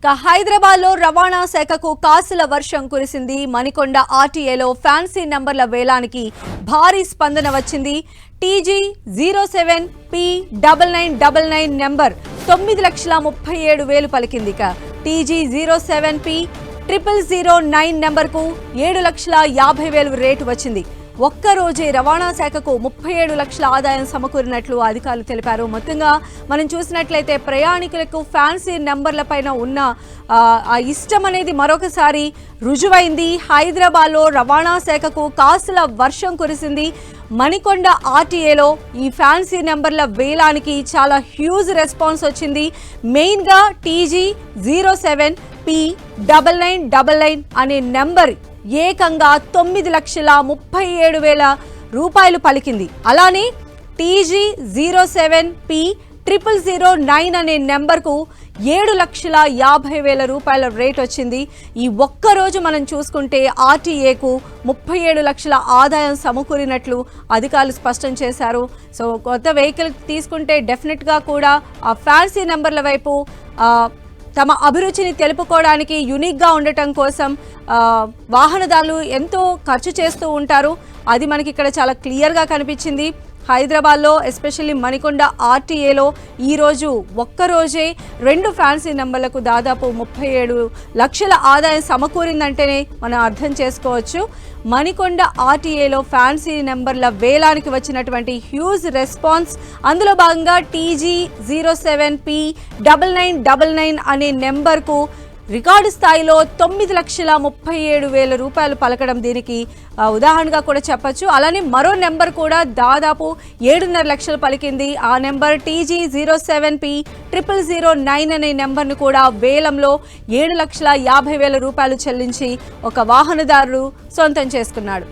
హైదరాబాద్ లో రవాణా శాఖకు కాసుల వర్షం కురిసింది. మణికొండ ఆర్టీఏలో ఫ్యాన్సీ నంబర్ల వేలానికి భారీ స్పందన వచ్చింది. TG07P9999 నెంబర్ 9,37,000 పలికింది. TG07P0009 నెంబర్కు 7,50,000 రేటు వచ్చింది. ఒక్కరోజే రవాణా శాఖకు 37 లక్షల ఆదాయం సమకూరినట్లు అధికారులు తెలిపారు. మొత్తంగా మనం చూసినట్లయితే ప్రయాణికులకు ఫ్యాన్సీ నెంబర్లపైన ఉన్న ఆ ఇష్టం అనేది మరొకసారి రుజువైంది. హైదరాబాద్లో రవాణా శాఖకు కాసుల వర్షం కురిసింది. మణికొండ ఆర్టీఏలో ఈ ఫ్యాన్సీ నెంబర్ల వేలానికి చాలా హ్యూజ్ రెస్పాన్స్ వచ్చింది. మెయిన్గా TG07P9999 అనే నెంబర్ ఏకంగా 9,37,000 పలికింది. అలానే TG07P0009 అనే నెంబర్కు 7,50,000 రేట్ వచ్చింది. ఈ ఒక్కరోజు మనం చూసుకుంటే ఆర్టీఏకు 37 లక్షల ఆదాయం సమకూరినట్లు అధికారులు స్పష్టం చేశారు. సో కొత్త వెహికల్ తీసుకుంటే డెఫినెట్గా కూడా ఆ ఫ్యాన్సీ నెంబర్ల వైపు తమ అభిరుచిని తెలుపుకోవడానికి యూనిక్గా ఉండటం కోసం వాహనదారులు ఎంతో ఖర్చు చేస్తూ ఉంటారు. అది మనకి ఇక్కడ చాలా క్లియర్గా కనిపించింది. హైదరాబాద్లో ఎస్పెషల్లీ మణికొండ ఆర్టీఏలో ఈరోజు ఒక్కరోజే 2 ఫ్యాన్సీ నెంబర్లకు దాదాపు 37 లక్షల ఆదాయం సమకూరిందంటేనే మనం అర్థం చేసుకోవచ్చు. మణికొండ ఆర్టీఏలో ఫ్యాన్సీ నెంబర్ల వేలానికి వచ్చినటువంటి హ్యూజ్ రెస్పాన్స్, అందులో భాగంగా TG07P9999 అనే నెంబర్కు రికార్డు స్థాయిలో 9,37,000 పలకడం దీనికి ఉదాహరణగా కూడా చెప్పచ్చు. అలానే మరో నెంబర్ కూడా దాదాపు 7.5 లక్షలు పలికింది. ఆ నెంబర్ TG07P0009 అనే నెంబర్ను కూడా వేలంలో 7,50,000 చెల్లించి ఒక వాహనదారుడు సొంతం చేసుకున్నాడు.